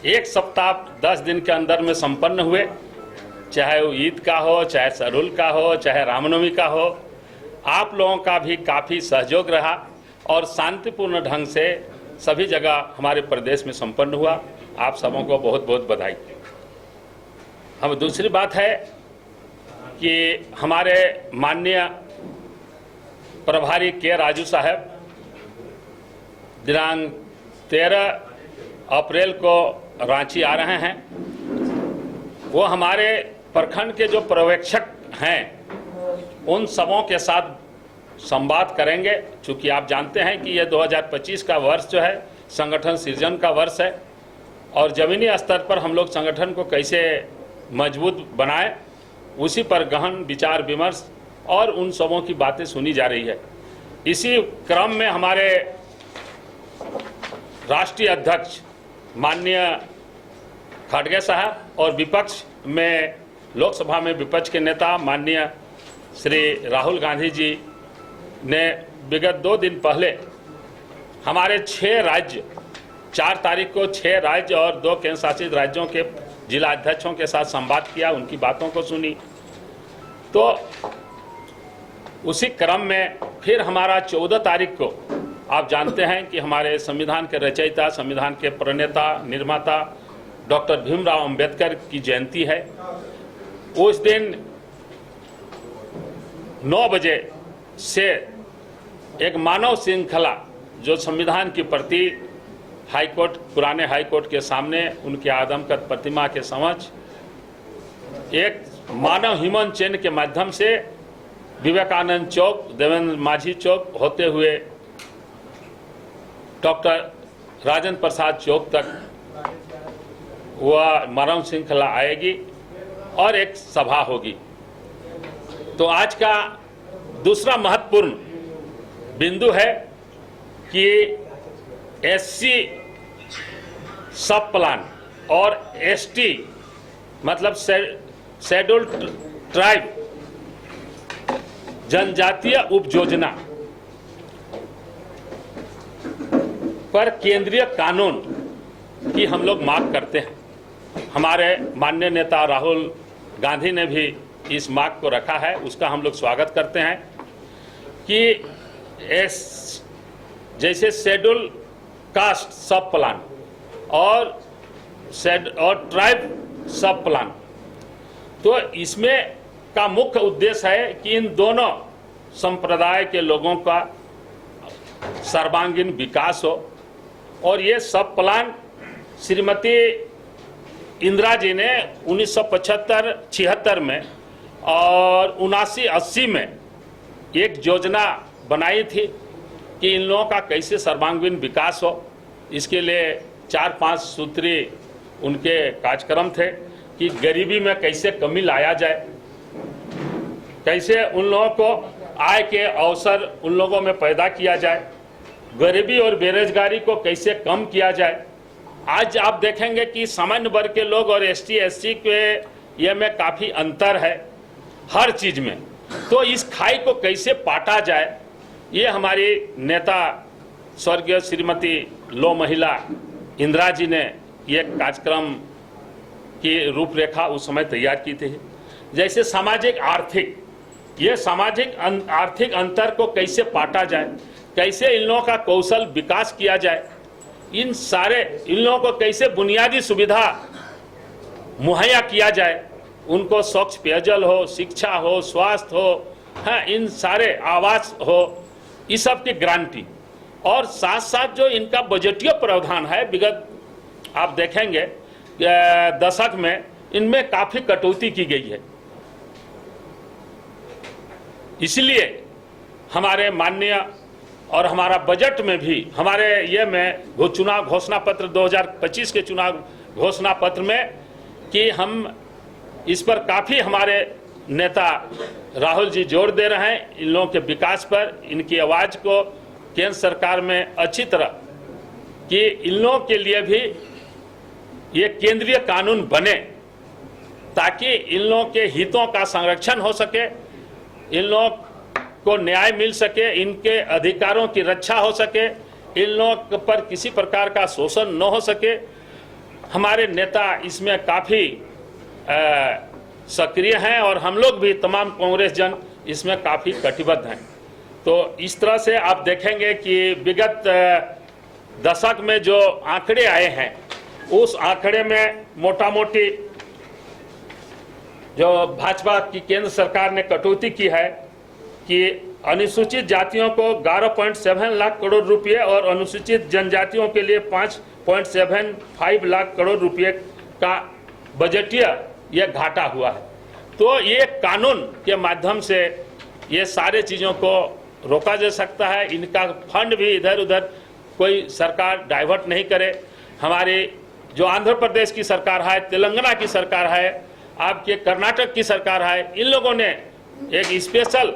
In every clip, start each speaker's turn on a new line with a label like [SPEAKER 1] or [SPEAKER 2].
[SPEAKER 1] एक सप्ताह 10 दिन के अंदर में संपन्न हुए, चाहे वो ईद का हो, चाहे सरुल का हो, चाहे रामनवमी का हो। आप लोगों का भी काफ़ी सहयोग रहा और शांतिपूर्ण ढंग से सभी जगह हमारे प्रदेश में संपन्न हुआ। आप सबों को बहुत बहुत बधाई। अब दूसरी बात है कि हमारे माननीय प्रभारी के राजू साहब दिनांक 13 अप्रैल को रांची आ रहे हैं। वो हमारे प्रखंड के जो पर्यवेक्षक हैं उन सबों के साथ संवाद करेंगे, क्योंकि आप जानते हैं कि ये 2025 का वर्ष जो है संगठन सृजन का वर्ष है और जमीनी स्तर पर हम लोग संगठन को कैसे मजबूत बनाएं, उसी पर गहन विचार विमर्श और उन सबों की बातें सुनी जा रही है। इसी क्रम में हमारे राष्ट्रीय अध्यक्ष माननीय खड़गे साहब और विपक्ष में लोकसभा में विपक्ष के नेता माननीय श्री राहुल गांधी जी ने विगत 2 दिन पहले हमारे 6 राज्य 4 तारीख को 6 राज्य और 2 केंद्र शासित राज्यों के जिला अध्यक्षों के साथ संवाद किया, उनकी बातों को सुनी। तो उसी क्रम में फिर हमारा 14 तारीख को आप जानते हैं कि हमारे संविधान के रचयिता, संविधान के प्रणेता, निर्माता डॉक्टर भीमराव अंबेडकर की जयंती है। उस दिन 9 बजे से एक मानव श्रृंखला जो संविधान की प्रति हाईकोर्ट, पुराने हाईकोर्ट के सामने उनके आदमकद प्रतिमा के समक्ष एक मानव ह्यूमन चेन के माध्यम से विवेकानंद चौक, देवेंद्र माझी चौक होते हुए डॉक्टर राजेंद्र प्रसाद चौक तक वह मानव श्रृंखला आएगी और एक सभा होगी। तो आज का दूसरा महत्वपूर्ण बिंदु है कि एससी सब प्लान और एसटी मतलब शेड्यूल्ड ट्राइब जनजातीय उप योजना पर केंद्रीय कानून की हम लोग मांग करते हैं। हमारे माननीय नेता राहुल गांधी ने भी इस मांग को रखा है, उसका हम लोग स्वागत करते हैं कि जैसे शेड्यूल कास्ट सब प्लान और ट्राइब सब प्लान, तो इसमें का मुख्य उद्देश्य है कि इन दोनों संप्रदाय के लोगों का सर्वांगीण विकास हो। और ये सब प्लान श्रीमती इंदिरा जी ने 1975-76 में और 79-80 में एक योजना बनाई थी कि इन लोगों का कैसे सर्वांगीण विकास हो। इसके लिए 4-5 सूत्री उनके कार्यक्रम थे कि गरीबी में कैसे कमी लाया जाए, कैसे उन लोगों को आय के अवसर उन लोगों में पैदा किया जाए, गरीबी और बेरोजगारी को कैसे कम किया जाए। आज आप देखेंगे कि सामान्य वर्ग के लोग और एसटी एससी के ये में काफ़ी अंतर है हर चीज़ में। तो इस खाई को कैसे पाटा जाए, ये हमारी नेता स्वर्गीय श्रीमती लो महिला इंदिरा जी ने ये कार्यक्रम की रूपरेखा उस समय तैयार की थी। जैसे सामाजिक आर्थिक, ये सामाजिक आर्थिक अंतर को कैसे पाटा जाए, कैसे इन लोगों का कौशल विकास किया जाए, इन लोगों को कैसे बुनियादी सुविधा मुहैया किया जाए, उनको स्वच्छ पेयजल हो, शिक्षा हो, स्वास्थ्य हो, हाँ, इन सारे आवास हो, इस सब की गारंटी। और साथ साथ जो इनका बजटीय प्रावधान है, विगत आप देखेंगे दशक में इनमें काफ़ी कटौती की गई है। इसलिए हमारे माननीय और हमारा बजट में भी हमारे ये में चुनाव घोषणा पत्र 2025 के चुनाव घोषणा पत्र में कि हम इस पर काफ़ी हमारे नेता राहुल जी जोर दे रहे हैं, इन लोगों के विकास पर, इनकी आवाज़ को केंद्र सरकार में अच्छी तरह कि इन लोगों के लिए भी ये केंद्रीय कानून बने ताकि इन लोगों के हितों का संरक्षण हो सके, इन लोगों को न्याय मिल सके, इनके अधिकारों की रक्षा हो सके, इन लोगों पर किसी प्रकार का शोषण न हो सके हमारे नेता इसमें काफ़ी सक्रिय हैं और हम लोग भी तमाम कांग्रेस जन इसमें काफ़ी कटिबद्ध हैं। तो इस तरह से आप देखेंगे कि विगत दशक में जो आंकड़े आए हैं उस आंकड़े में मोटा मोटी जो भाजपा की केंद्र सरकार ने कटौती की है कि अनुसूचित जातियों को 11.7 लाख करोड़ रुपए और अनुसूचित जनजातियों के लिए 5.75 लाख करोड़ रुपए का बजटीय ये घाटा हुआ है। तो ये कानून के माध्यम से ये सारे चीज़ों को रोका जा सकता है। इनका फंड भी इधर उधर कोई सरकार डाइवर्ट नहीं करे। हमारी जो आंध्र प्रदेश की सरकार है, तेलंगाना की सरकार है, आपके कर्नाटक की सरकार है, इन लोगों ने एक स्पेशल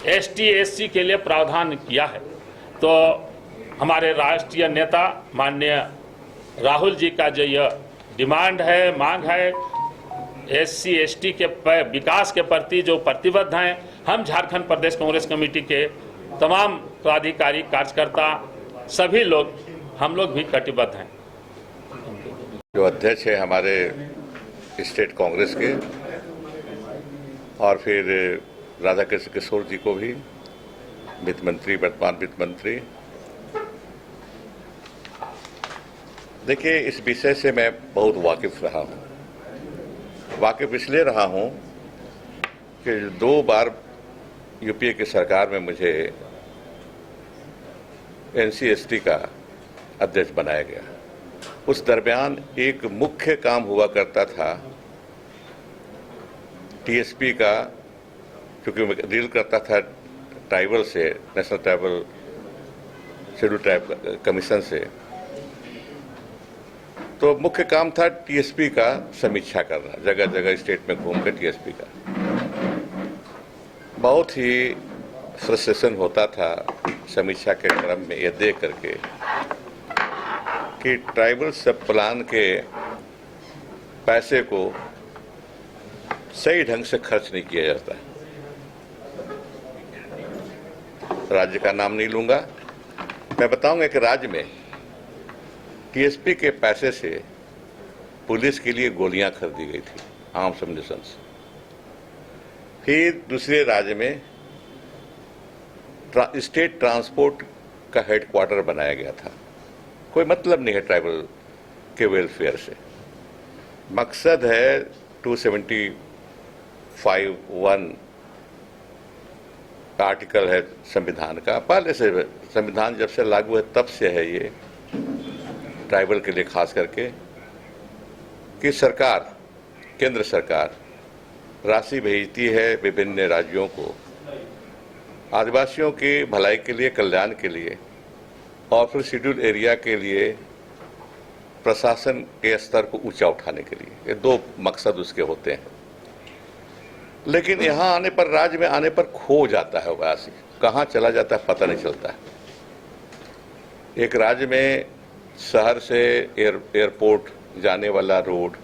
[SPEAKER 1] ST SC के लिए प्रावधान किया है। तो हमारे राष्ट्रीय नेता माननीय राहुल जी का जो यह डिमांड है, मांग है, SC ST के विकास के प्रति जो प्रतिबद्ध हैं, हम झारखंड प्रदेश कांग्रेस कमेटी के तमाम पदाधिकारी, कार्यकर्ता, सभी लोग, हम लोग भी कटिबद्ध हैं।
[SPEAKER 2] जो अध्यक्ष है हमारे स्टेट कांग्रेस के, और फिर राधाकृष्ण किशोर जी को भी, वित्त मंत्री, वर्तमान वित्त मंत्री। देखिए, इस विषय से मैं बहुत वाकिफ रहा हूँ। वाकिफ इसलिए रहा हूँ कि 2 बार यूपीए की सरकार में मुझे NC ST का अध्यक्ष बनाया गया। उस दरमियान एक मुख्य काम हुआ करता था TSP का, क्योंकि मैं डील करता था ट्राइबल से, national tribal schedule tribe commission से, तो मुख्य काम था TSP का समीक्षा करना, जगह जगह स्टेट में घूमकर TSP का। बहुत ही फ्रस्ट्रेशन होता था समीक्षा के क्रम में यह देख करके कि ट्राइबल सब प्लान के पैसे को सही ढंग से खर्च नहीं किया जाता। राज्य का नाम नहीं लूंगा, मैं बताऊंगा कि राज्य में TSP के पैसे से पुलिस के लिए गोलियां खरीदी गई थी, आर्म्स एम्युनिशन। फिर दूसरे राज्य में स्टेट ट्रांसपोर्ट का हेडक्वार्टर बनाया गया था। कोई मतलब नहीं है ट्राइबल के वेलफेयर से। मकसद है 275(1) आर्टिकल है संविधान का, पहले से संविधान जब से लागू है तब से है ये, ट्राइबल के लिए खास करके, कि सरकार, केंद्र सरकार राशि भेजती है विभिन्न राज्यों को आदिवासियों की भलाई के लिए, कल्याण के लिए, और फिर शेड्यूल एरिया के लिए प्रशासन के स्तर को ऊंचा उठाने के लिए। ये 2 मकसद उसके होते हैं। लेकिन यहाँ आने पर, राज्य में आने पर खो जाता है वासी, कहाँ चला जाता है पता नहीं चलता है। एक राज्य में शहर से एयरपोर्ट जाने वाला रोड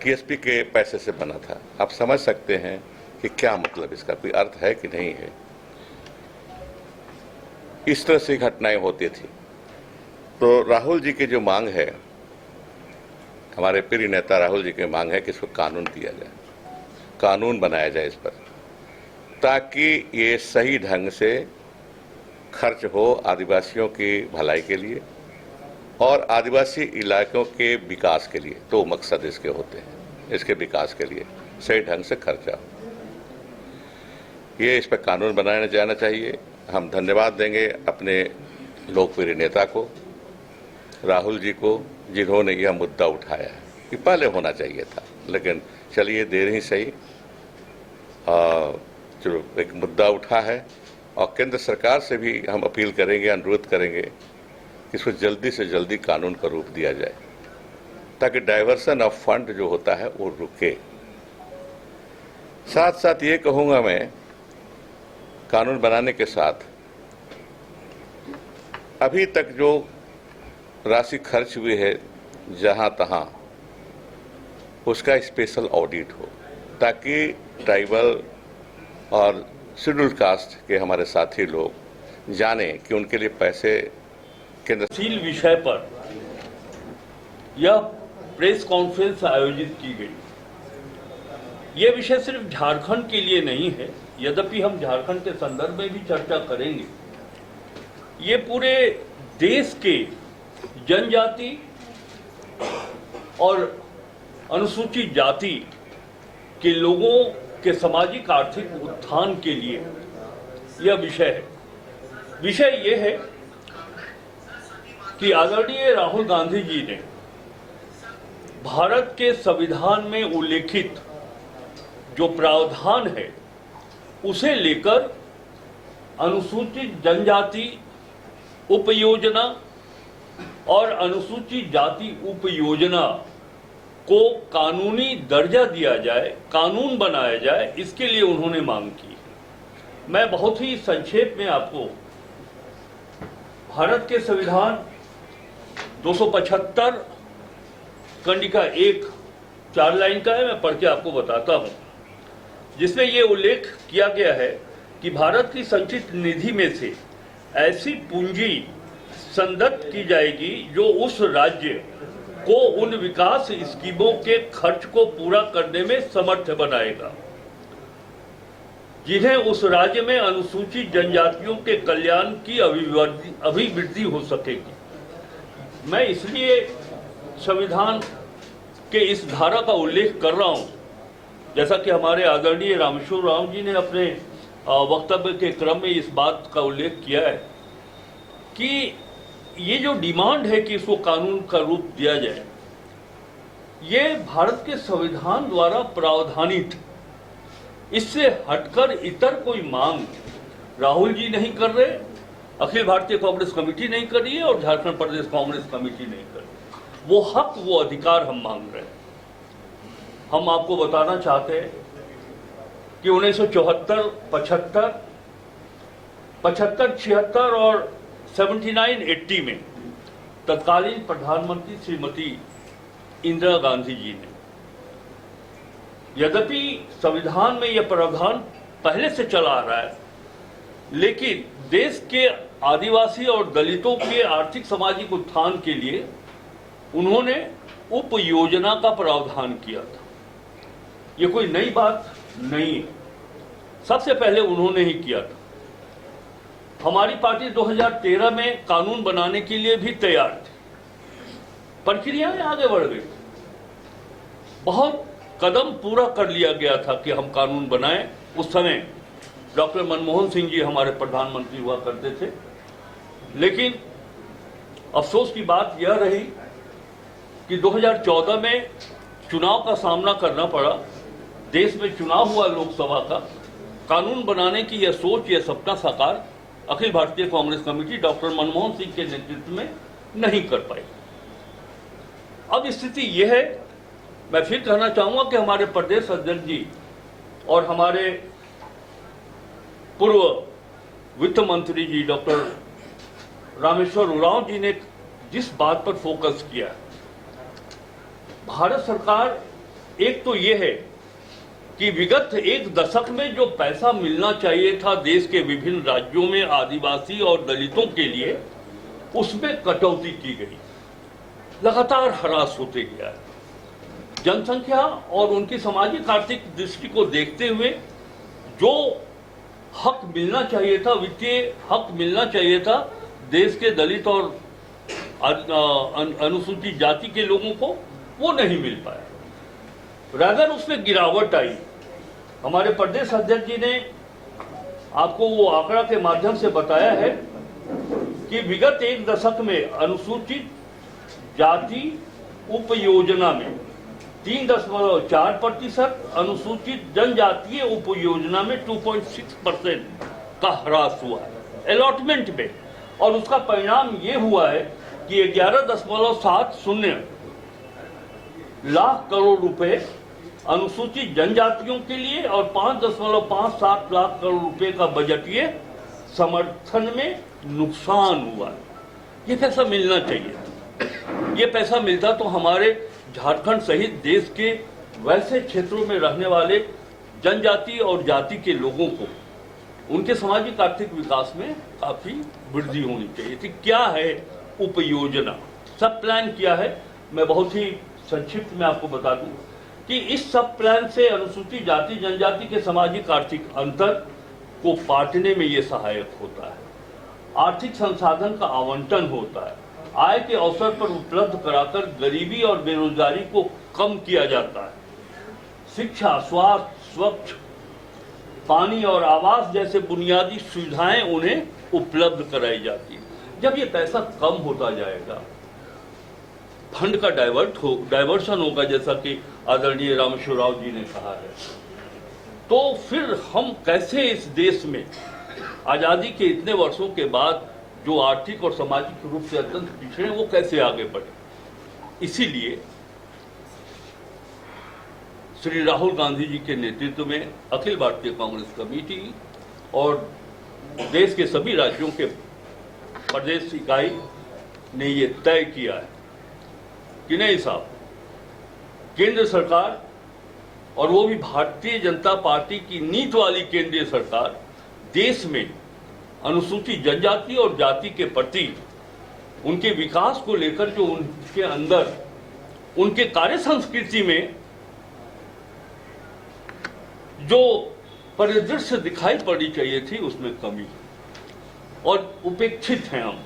[SPEAKER 2] TSP के पैसे से बना था। आप समझ सकते हैं कि क्या मतलब, इसका कोई अर्थ है कि नहीं है। इस तरह से घटनाएं होती थी। तो राहुल जी की जो मांग है, हमारे प्रिय नेता राहुल जी की मांग है कि इसको कानून दिया जाए, कानून बनाया जाए इस पर, ताकि ये सही ढंग से खर्च हो आदिवासियों की भलाई के लिए और आदिवासी इलाकों के विकास के लिए। 2 मकसद इसके होते हैं, इसके विकास के लिए सही ढंग से खर्चा हो। ये इस पर कानून बनाया जाना चाहिए। हम धन्यवाद देंगे अपने लोकप्रिय नेता को, राहुल जी को, जिन्होंने यह मुद्दा उठाया है। कि पहले होना चाहिए था, लेकिन चलिए देर ही सही, चलो एक मुद्दा उठा है। और केंद्र सरकार से भी हम अपील करेंगे, अनुरोध करेंगे कि इसको जल्दी से जल्दी कानून का रूप दिया जाए, ताकि डाइवर्सन ऑफ फंड जो होता है वो रुके। साथ साथ ये कहूँगा मैं, कानून बनाने के साथ अभी तक जो राशि खर्च हुई है जहां तहां, उसका स्पेशल ऑडिट हो, ताकि ट्राइबल और शेड्यूल कास्ट के हमारे साथी लोग जाने कि उनके लिए पैसे केंद्र
[SPEAKER 3] विषय पर यह प्रेस कॉन्फ्रेंस आयोजित की गई। यह विषय सिर्फ झारखंड के लिए नहीं है, यद्यपि हम झारखंड के संदर्भ में भी चर्चा करेंगे। ये पूरे देश के जनजाति और अनुसूचित जाति के लोगों के सामाजिक आर्थिक उत्थान के लिए यह विषय है। विषय यह है कि आदरणीय राहुल गांधी जी ने भारत के संविधान में उल्लेखित जो प्रावधान है उसे लेकर अनुसूचित जनजाति उपयोजना और अनुसूचित जाति उपयोजना को कानूनी दर्जा दिया जाए, कानून बनाया जाए, इसके लिए उन्होंने मांग की। मैं बहुत ही संक्षेप में आपको भारत के संविधान 275 कंडिका 1 4 लाइन का है, मैं पढ़ के आपको बताता हूं, जिसमें यह उल्लेख किया गया है कि भारत की संचित निधि में से ऐसी पूंजी संदत्त की जाएगी जो उस राज्य को उन विकास स्कीमों के खर्च को पूरा करने में समर्थ बनाएगा जिन्हें उस राज्य में अनुसूचित जनजातियों के कल्याण की अभिवृद्धि हो सकेगी। मैं इसलिए संविधान के इस धारा का उल्लेख कर रहा हूं, जैसा कि हमारे आदरणीय रामेश्वर राव जी ने अपने वक्तव्य के क्रम में इस बात का उल्लेख किया है कि ये जो डिमांड है कि इसको कानून का रूप दिया जाए, ये भारत के संविधान द्वारा प्रावधानित, इससे हटकर इतर कोई मांग राहुल जी नहीं कर रहे, अखिल भारतीय कांग्रेस कमेटी नहीं कर रही है और झारखंड प्रदेश कांग्रेस कमेटी नहीं कर रही। वो हक, वो अधिकार हम मांग रहे हैं। हम आपको बताना चाहते हैं कि 1974, 75, 76 और 79-80 में तत्कालीन प्रधानमंत्री श्रीमती इंदिरा गांधी जी ने, यद्यपि संविधान में यह प्रावधान पहले से चला आ रहा है, लेकिन देश के आदिवासी और दलितों के आर्थिक सामाजिक उत्थान के लिए उन्होंने उप योजना का प्रावधान किया था। ये कोई नई बात नहीं है, सबसे पहले उन्होंने ही किया था। हमारी पार्टी 2013 में कानून बनाने के लिए भी तैयार थी, प्रक्रियाएं आगे बढ़ गई, बहुत कदम पूरा कर लिया गया था कि हम कानून बनाएं। उस समय डॉक्टर मनमोहन सिंह जी हमारे प्रधानमंत्री हुआ करते थे, लेकिन अफसोस की बात यह रही कि 2014 में चुनाव का सामना करना पड़ा, देश में चुनाव हुआ लोकसभा का, कानून बनाने की यह सोच, यह सपना साकार अखिल भारतीय कांग्रेस कमेटी डॉक्टर मनमोहन सिंह के नेतृत्व में नहीं कर पाई। अब स्थिति यह है, मैं फिर कहना चाहूंगा कि हमारे प्रदेश अध्यक्ष जी और हमारे पूर्व वित्त मंत्री जी डॉक्टर रामेश्वर उरांव जी ने जिस बात पर फोकस किया, भारत सरकार एक तो यह है कि विगत एक दशक में जो पैसा मिलना चाहिए था देश के विभिन्न राज्यों में आदिवासी और दलितों के लिए, उसमें कटौती की गई, लगातार ह्रास होते गया है। जनसंख्या और उनकी सामाजिक आर्थिक दृष्टि को देखते हुए जो हक मिलना चाहिए था, वित्तीय हक मिलना चाहिए था देश के दलित और अनुसूचित जाति के लोगों को, वो नहीं मिल पाया। रादर उसमें गिरावट आई। हमारे प्रदेश अध्यक्ष जी ने आपको वो आंकड़ा के माध्यम से बताया है कि विगत एक दशक में अनुसूचित जाति उपयोजना में 3.4%, अनुसूचित जनजातीय उपयोजना में 2.6% का ह्रास हुआ है अलॉटमेंट में, और उसका परिणाम ये हुआ है कि 11.70 लाख करोड़ रुपए अनुसूचित जनजातियों के लिए और 5.57 लाख करोड़ रुपए का बजटीय समर्थन में नुकसान हुआ है। ये पैसा मिलना चाहिए। ये पैसा मिलता तो हमारे झारखंड सहित देश के वैसे क्षेत्रों में रहने वाले जनजाति और जाति के लोगों को उनके सामाजिक आर्थिक विकास में काफी वृद्धि होनी चाहिए थी। क्या है उपयोजना? सब प्लान किया है मैं बहुत ही संक्षिप्त में आपको बता दूं कि इस सब प्लान से अनुसूचित जाति जनजाति के सामाजिक आर्थिक अंतर को पाटने में ये सहायक होता है। आर्थिक संसाधन का आवंटन होता है, आय के अवसर पर उपलब्ध कराकर गरीबी और बेरोजगारी को कम किया जाता है। शिक्षा, स्वास्थ्य, स्वच्छ पानी और आवास जैसे बुनियादी सुविधाएं उन्हें उपलब्ध कराई जाती है। जब ये पैसा कम होता जाएगा, फंड का डाइवर्शन होगा, जैसा कि आदरणीय रामेश्वर राव जी ने कहा है, तो फिर हम कैसे इस देश में आजादी के इतने वर्षों के बाद जो आर्थिक और सामाजिक रूप से अत्यंत पिछड़े, वो कैसे आगे बढ़े। इसीलिए श्री राहुल गांधी जी के नेतृत्व में अखिल भारतीय कांग्रेस कमेटी और देश के सभी राज्यों के प्रदेश इकाई ने ये तय किया है कि नहीं साहब, केंद्र सरकार और वो भी भारतीय जनता पार्टी की नीति वाली केंद्रीय सरकार देश में अनुसूचित जनजाति और जाति के प्रति उनके विकास को लेकर जो उनके अंदर उनके कार्य संस्कृति में जो परिदृश्य दिखाई पड़नी चाहिए थी, उसमें कमी और उपेक्षित हैं हम।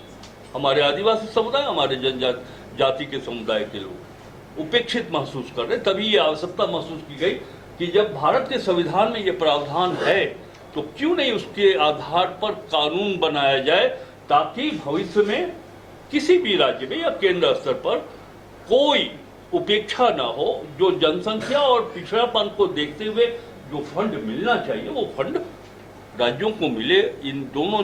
[SPEAKER 3] हमारे आदिवासी समुदाय, हमारे जनजाति के समुदाय के लोग उपेक्षित महसूस कर रहे। तभी ये आवश्यकता महसूस की गई कि जब भारत के संविधान में ये प्रावधान है तो क्यों नहीं उसके आधार पर कानून बनाया जाए, ताकि भविष्य में किसी भी राज्य में या केंद्र स्तर पर कोई उपेक्षा ना हो। जो जनसंख्या और पिछड़ापन को देखते हुए जो फंड मिलना चाहिए वो फंड राज्यों को मिले। इन दोनों